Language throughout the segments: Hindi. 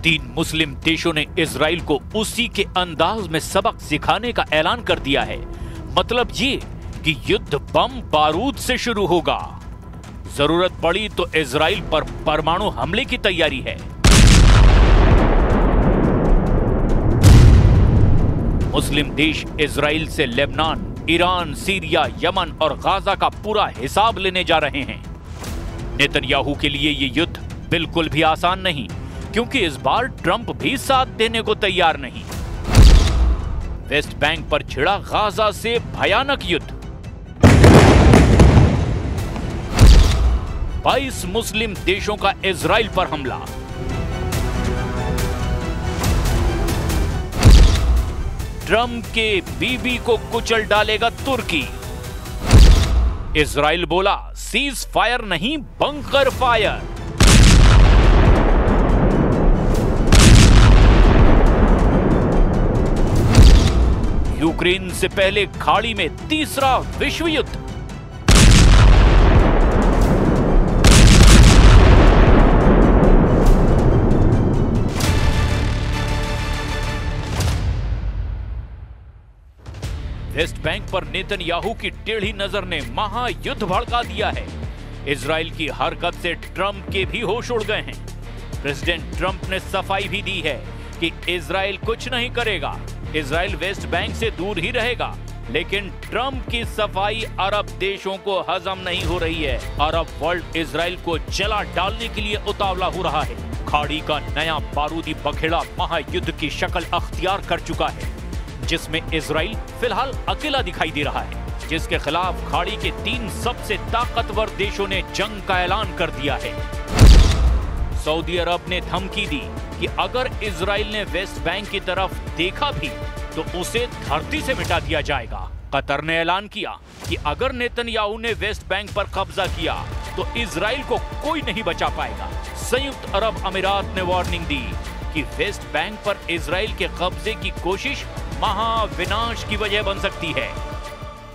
तीन मुस्लिम देशों ने इजराइल को उसी के अंदाज में सबक सिखाने का ऐलान कर दिया है। मतलब ये कि युद्ध बम बारूद से शुरू होगा। जरूरत पड़ी तो इजराइल पर परमाणु हमले की तैयारी है। मुस्लिम देश इजराइल से लेबनान, ईरान, सीरिया, यमन और गाजा का पूरा हिसाब लेने जा रहे हैं। नेतन्याहू के लिए ये युद्ध बिल्कुल भी आसान नहीं, क्योंकि इस बार ट्रंप भी साथ देने को तैयार नहीं। वेस्ट बैंक पर छिड़ा गाजा से भयानक युद्ध। 22 मुस्लिम देशों का इजराइल पर हमला। ट्रंप के बीबी को कुचल डालेगा तुर्की। इजराइल बोला सीज फायर नहीं, बंकर फायर। यूक्रेन से पहले खाड़ी में तीसरा विश्व युद्ध। वेस्ट बैंक पर नेतन्याहू की टेढ़ी नजर ने महायुद्ध भड़का दिया है। इजराइल की हरकत से ट्रंप के भी होश उड़ गए हैं। प्रेसिडेंट ट्रंप ने सफाई भी दी है कि इजराइल कुछ नहीं करेगा, इजराइल वेस्ट बैंक से दूर ही रहेगा। लेकिन ट्रंप की सफाई अरब देशों को हजम नहीं हो रही है। अरब वर्ल्ड इजराइल को जला डालने के लिए उतावला हो रहा है। खाड़ी का नया बारूदी बखेड़ा महायुद्ध की शक्ल अख्तियार कर चुका है, जिसमें इजराइल फिलहाल अकेला दिखाई दे रहा है, जिसके खिलाफ खाड़ी के 3 सबसे ताकतवर देशों ने जंग का ऐलान कर दिया है। सऊदी अरब ने धमकी दी कि अगर इजराइल ने वेस्ट बैंक की तरफ देखा भी तो उसे धरती से मिटा दिया जाएगा। कतर ने ऐलान किया कि अगर नेतन्याहू ने वेस्ट बैंक पर कब्जा किया तो इजराइल को कोई नहीं बचा पाएगा। संयुक्त अरब अमीरात ने वार्निंग दी कि वेस्ट बैंक पर इजराइल के कब्जे की कोशिश महाविनाश की वजह बन सकती है।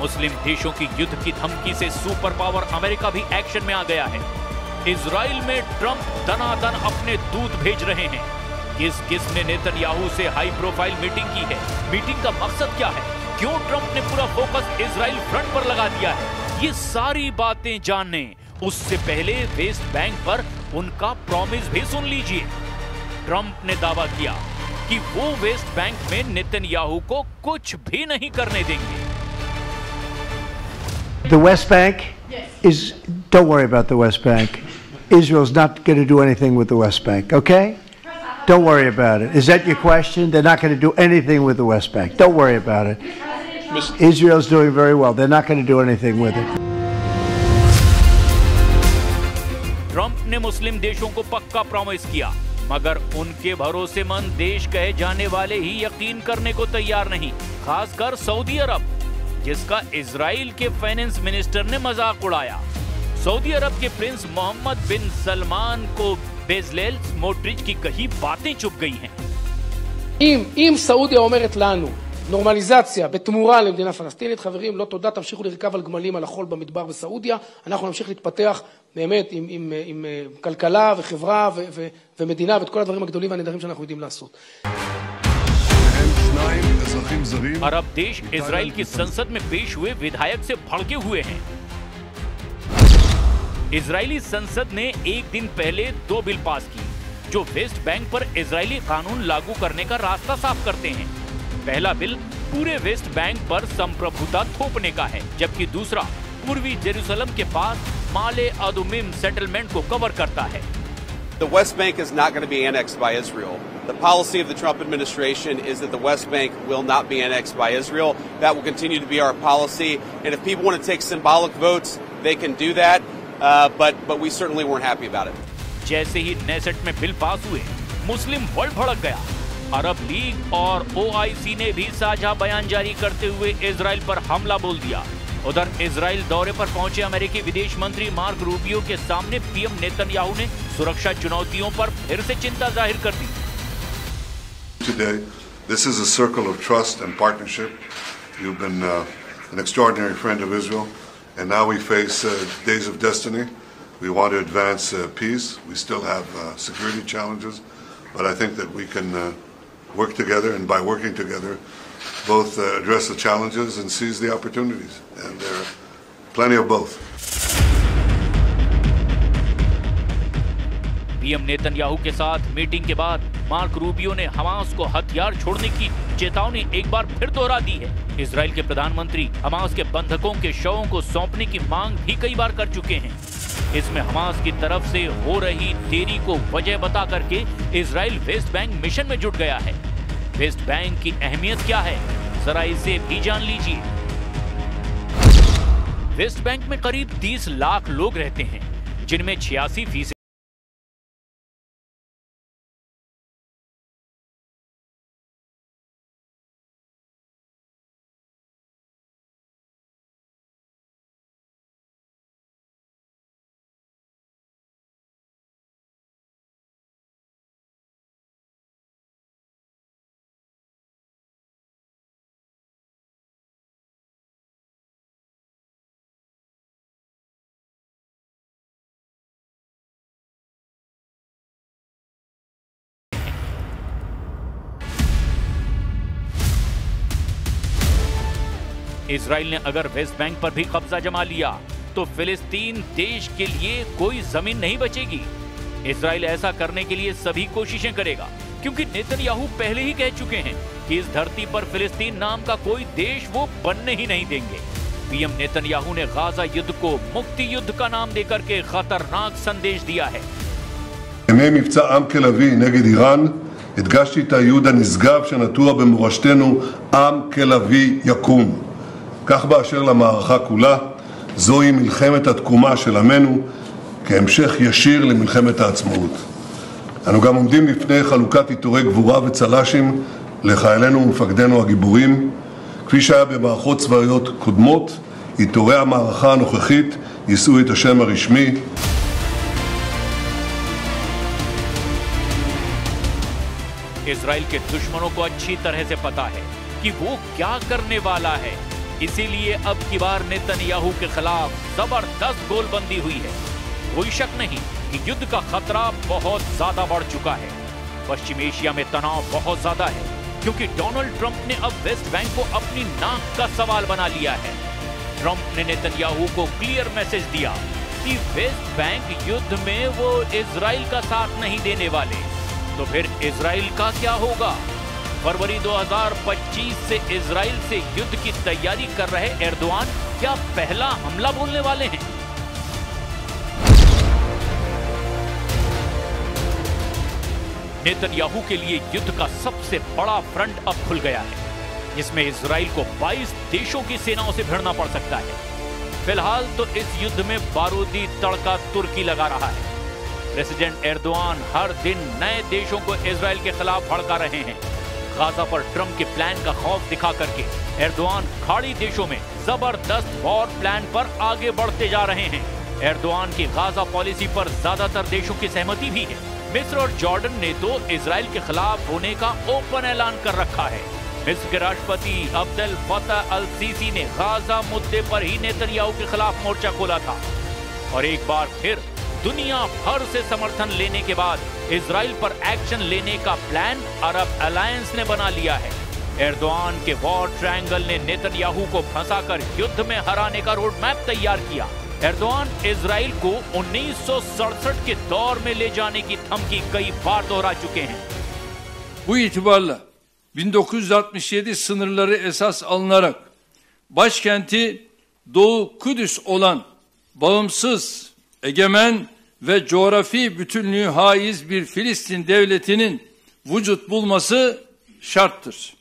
मुस्लिम देशों की युद्ध की धमकी से सुपर पावर अमेरिका भी एक्शन में आ गया है। इजराइल में ट्रंप दनादन अपने दूत भेज रहे हैं। किस ने नेतन्याहू से हाई प्रोफाइल मीटिंग की है? मीटिंग का मकसद क्या है? क्यों ट्रंप ने पूरा फोकस इजराइल फ्रंट पर लगा दिया है? ये सारी बातें जानने उससे पहले वेस्ट बैंक पर उनका प्रॉमिस भी सुन लीजिए। ट्रंप ने दावा किया कि वो वेस्ट बैंक में नेतन्याहू को कुछ भी नहीं करने देंगे। The West Bank is, don't worry about the West Bank. Israel's not going to do anything with the West Bank, okay? Don't worry about it. Is that your question? They're not going to do anything with the West Bank. Don't worry about it. Israel's doing very well. They're not going to do anything with it. Trump ने मुस्लिम देशों को पक्का प्रॉमिस किया, मगर उनके भरोसेमंद देश कहे जाने वाले ही यकीन करने को तैयार नहीं, खासकर सऊदी अरब, जिसका इजराइल के फाइनेंस मिनिस्टर ने मजाक उड़ाया। सऊदी अरब के प्रिंस मोहम्मद बिन सलमान को बेजलेल स्मोट्रिच की कही बातें चुप गई हैं। אם סעודיה אומרת לנו נורמליזציה בתמורה למדינה פלסטינית, חברים, לא תודה, תמשיכו לרכב על גמלים על החול במדבר בסעודיה, אנחנו נמשיך להתפתח באמת עם כלכלה וחברה ומדינה ואת כל הדברים הגדולים והנהדרים שאנחנו יודעים לעשות। अरब देश इजराइल की संसद में पेश हुए विधायक से भड़के हुए हैं। इजरायली संसद ने एक दिन पहले 2 बिल पास की जो वेस्ट बैंक पर इजरायली कानून लागू करने का रास्ता साफ करते हैं। पहला बिल पूरे वेस्ट बैंक पर संप्रभुता थोपने का है, जबकि दूसरा पूर्वी जेरूसलम के पास माले अदुमिम सेटलमेंट को कवर करता है। The West Bank is not going to be annexed by Israel. The policy of the Trump administration is that the West Bank will not be annexed by Israel. That will continue to be our policy. And if people want to take symbolic votes, they can do that. But we certainly weren't happy about it. जैसे ही नेसेट में बिल पास हुए, मुस्लिम वर्ल्ड भड़क गया। अरब लीग और OIC ने भी साझा बयान जारी करते हुए इजराइल पर हमला बोल दिया। उधर इजराइल दौरे पर पहुंचे अमेरिकी विदेश मंत्री मार्क रूबियो के सामने पीएम नेतन्याहू ने सुरक्षा चुनौतियों पर फिर से चिंता जाहिर कर दी। Today, this is a circle of trust and partnership. You've been an extraordinary friend of Israel, and now we face days of destiny. We want to advance peace. We still have security challenges, but I think that we can work together, and by working together, both address the challenges and seize the opportunities. And there are plenty of both. PM Netanyahu के साथ मीटिंग के बाद मार्क रूबियो ने हमास को हथियार छोड़ने की चेतावनी एक बार फिर दोहरा दी है। इजराइल के प्रधानमंत्री हमास के बंधकों के शवों को सौंपने की मांग भी कई बार कर चुके हैं। इसमें हमास की तरफ से हो रही देरी को वजह बता करके इजराइल वेस्ट बैंक मिशन में जुट गया है। वेस्ट बैंक की अहमियत क्या है, जरा इसे भी जान लीजिए। वेस्ट बैंक में करीब 30 लाख लोग रहते हैं, जिनमें 86% इजराइल ने अगर वेस्ट बैंक पर भी कब्जा जमा लिया तो फिलिस्तीन देश के लिए कोई जमीन नहीं बचेगी। इजराइल ऐसा करने के लिए सभी कोशिशें करेगा, क्योंकि नेतन्याहू पहले ही कह चुके हैं कि इस धरती पर फिलिस्तीन नाम का कोई देश वो बनने ही नहीं देंगे। पीएम नेतन्याहू ने गाजा युद्ध को मुक्ति युद्ध का नाम देकर के खतरनाक संदेश दिया है। ימי מבצע עם כלבי נגד איראן הדגשתי את הייעוד הנשגב שנטוע במורשתנו עם כלבי יקום. כך באשר למערכה כולה, זוהי מלחמת התקומה של עמנו כהמשך ישיר למלחמת העצמאות. אנו גם עומדים לפני חלוקת עיטורי גבורה וצל"שים לחיילינו ומפקדינו הגיבורים. כפי שהיה במערכות צבאיות קודמות, עיטורי המערכה הנוכחית יישאו את השם הרשמי. इजराइल के दुश्मनों को अच्छी तरह से पता है कि वो क्या करने वाला है, इसीलिए अब की बार नेतन्याहू के खिलाफ जबरदस्त गोलबंदी हुई है। कोई शक नहीं कि युद्ध का खतरा बहुत ज्यादा बढ़ चुका है। पश्चिम एशिया में तनाव बहुत ज्यादा है, क्योंकि डोनाल्ड ट्रंप ने अब वेस्ट बैंक को अपनी नाक का सवाल बना लिया है। ट्रंप ने नेतन्याहू को क्लियर मैसेज दिया कि वेस्ट बैंक युद्ध में वो इजराइल का साथ नहीं देने वाले। तो फिर इजराइल का क्या होगा? फरवरी 2025 से इजराइल से युद्ध की तैयारी कर रहे एर्दोआन क्या पहला हमला बोलने वाले हैं? नेतन्याहू के लिए युद्ध का सबसे बड़ा फ्रंट अब खुल गया है, जिसमें इजराइल को 22 देशों की सेनाओं से भिड़ना पड़ सकता है। फिलहाल तो इस युद्ध में बारूदी तड़का तुर्की लगा रहा है। प्रेसिडेंट एर्दोआन हर दिन नए देशों को इजराइल के खिलाफ भड़का रहे हैं। गाजा पर ट्रंप के प्लान का खौफ दिखा करके एर्दोआन खाड़ी देशों में जबरदस्त वॉर प्लान पर आगे बढ़ते जा रहे हैं। एर्दोआन की गाजा पॉलिसी पर ज्यादातर देशों की सहमति भी है। मिस्र और जॉर्डन ने तो इजराइल के खिलाफ होने का ओपन ऐलान कर रखा है। मिस्र के राष्ट्रपति अब्देल फतह अल सीसी ने गाजा मुद्दे पर ही नेतन्याहू के खिलाफ मोर्चा खोला था, और एक बार फिर दुनिया भर से समर्थन लेने के बाद इजराइल पर एक्शन लेने का प्लान अरब अलायंस ने बना लिया है। एर्दोआन के वॉर ट्रायंगल ने नेतन्याहू को फंसाकर युद्ध में हराने का रोड मैप तैयार किया। एर्दोआन इजराइल को 1967 के दौर में ले जाने की धमकी कई बार दोहरा चुके हैं। Bu itibarla 1967 sınırları esas alınarak başkenti Doğu Kudüs olan bağımsız, egemen ve coğrafi bütünlüğü haiz bir Filistin devletinin vücut bulması şarttır.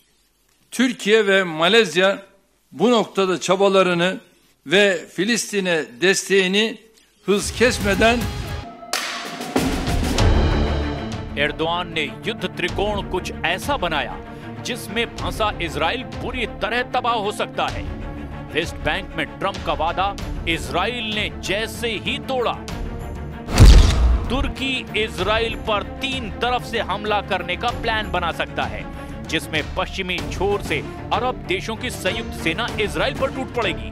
Türkiye ve Malezya bu noktada çabalarını ve Filistin'e desteğini hız kesmeden Erdogan ने युद्ध त्रिकोण कुछ ऐसा बनाया जिसमें फंसा इजराइल बुरी तरह तबाह हो सकता है। वेस्ट बैंक में ट्रंप का वादा इजराइल ने जैसे ही तोड़ा, तुर्की इजराइल पर 3 तरफ से हमला करने का प्लान बना सकता है, जिसमें पश्चिमी छोर से अरब देशों की संयुक्त सेना इजराइल पर टूट पड़ेगी,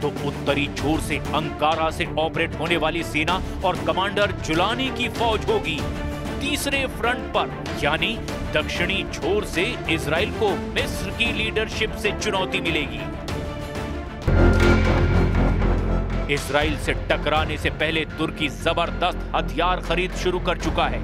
तो उत्तरी छोर से अंकारा से ऑपरेट होने वाली सेना और कमांडर जुलानी की फौज होगी। तीसरे फ्रंट पर यानी दक्षिणी छोर से इजराइल को मिस्र की लीडरशिप से चुनौती मिलेगी। इजराइल से टकराने से पहले तुर्की जबरदस्त हथियार खरीद शुरू कर चुका है।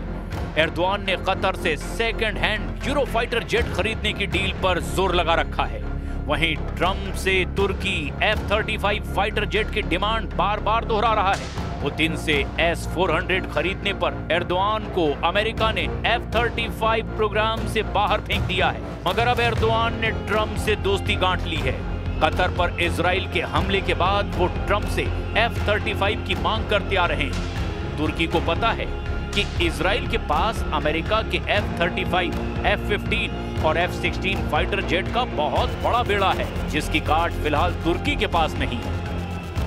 एर्दोआन ने कतर से सेकंड हैंड यूरोफाइटर जेट खरीदने की डील पर जोर लगा रखा है। वहीं ट्रंप से तुर्की F-35 फाइटर जेट की डिमांड बार बार दोहरा रहा है। पुतिन से S-400 खरीदने पर एर्दोआन को अमेरिका ने F-35 प्रोग्राम से बाहर फेंक दिया है, मगर अब एर्दोआन ने ट्रंप से दोस्ती गांठ ली है। कतर पर इजराइल के हमले के बाद वो ट्रंप से F-35 की मांग करते आ रहे हैं। तुर्की को पता है कि इजराइल के पास अमेरिका के F-35, F-15 और F-16 फाइटर जेट का बहुत बड़ा बेड़ा है, जिसकी काट फिलहाल तुर्की के पास नहीं है।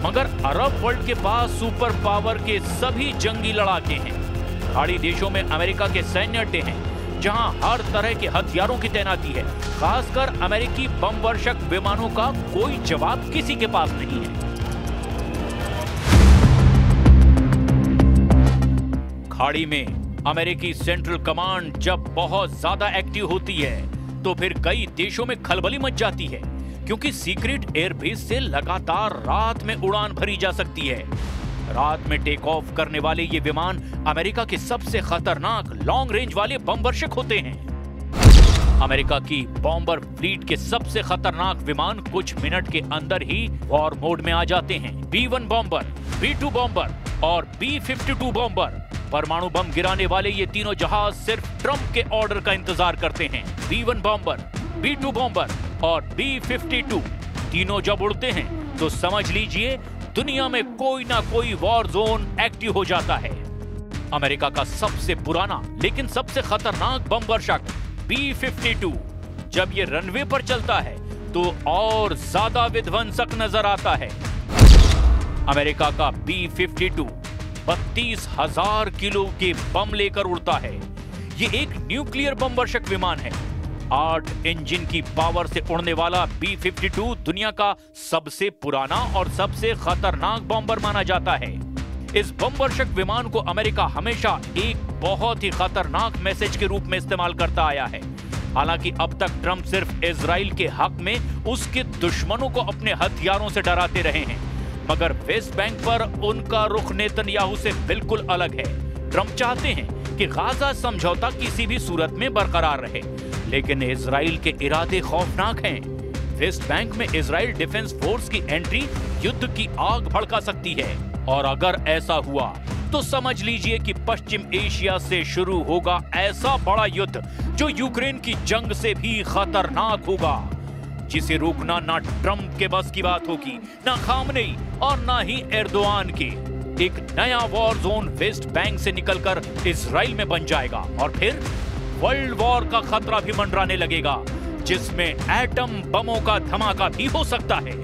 मगर अरब वर्ल्ड के पास सुपर पावर के सभी जंगी लड़ाके हैं। खाड़ी देशों में अमेरिका के सैन्य अड्डे हैं, जहां हर तरह के हथियारों की तैनाती है। खासकर अमेरिकी बम वर्षक विमानों का कोई जवाब किसी के पास नहीं है। खाड़ी में अमेरिकी सेंट्रल कमांड जब बहुत ज्यादा एक्टिव होती है तो फिर कई देशों में खलबली मच जाती है, क्योंकि सीक्रेट एयरबेस से लगातार रात में उड़ान भरी जा सकती है। रात में टेक ऑफ करने वाले ये विमान अमेरिका के सबसे खतरनाक लॉन्ग रेंज वाले बम वर्षक होते हैं। अमेरिका की बॉम्बर फ्लीट के सबसे खतरनाक विमान कुछ मिनट के अंदर ही वॉर मोड में आ जाते हैं। B-1 बॉम्बर, B-2 बॉम्बर और B-52 बॉम्बर, परमाणु बम गिराने वाले ये तीनों जहाज सिर्फ ट्रंप के ऑर्डर का इंतजार करते हैं। B-1 बॉम्बर, B-2 बॉम्बर और B-52 तीनों जब उड़ते हैं तो समझ लीजिए दुनिया में कोई ना कोई वॉर जोन एक्टिव हो जाता है। अमेरिका का सबसे पुराना लेकिन सबसे खतरनाक बम वर्षक B-52 जब ये रनवे पर चलता है तो और ज्यादा विध्वंसक नजर आता है। अमेरिका का B-52 32,000 किलो के बम लेकर उड़ता है। ये एक न्यूक्लियर बम वर्षक विमान है। 8 इंजन की पावर से उड़ने वाला B-52 दुनिया का सबसे पुराना और सबसे खतरनाक बॉम्बर माना जाता है। इस बम वर्षक विमान को अमेरिका हमेशा एक बहुत ही खतरनाक मैसेज के रूप में इस्तेमाल करता आया है। हालांकि अब तक ट्रंप सिर्फ इजराइल के हक में उसके दुश्मनों को अपने हथियारों से डराते रहे हैं, मगर वेस्ट बैंक पर उनका रुख नेतन्याहू से बिल्कुल अलग है। ट्रंप चाहते हैं कि गाजा समझौता किसी भी सूरत में बरकरार रहे, लेकिन इजराइल के इरादे खौफनाक हैं। वेस्ट बैंक में इजराइल डिफेंस फोर्स की एंट्री युद्ध की आग भड़का सकती है, और अगर ऐसा हुआ तो समझ लीजिए कि पश्चिम एशिया से शुरू होगा ऐसा बड़ा युद्ध जो यूक्रेन की जंग से भी खतरनाक होगा, जिसे रोकना ना ट्रंप के बस की बात होगी, ना खामनेई और ना ही एर्दोआन की। एक नया वॉर जोन वेस्ट बैंक से निकलकर इजराइल में बन जाएगा, और फिर वर्ल्ड वॉर का खतरा भी मंडराने लगेगा, जिसमें एटम बमों का धमाका भी हो सकता है।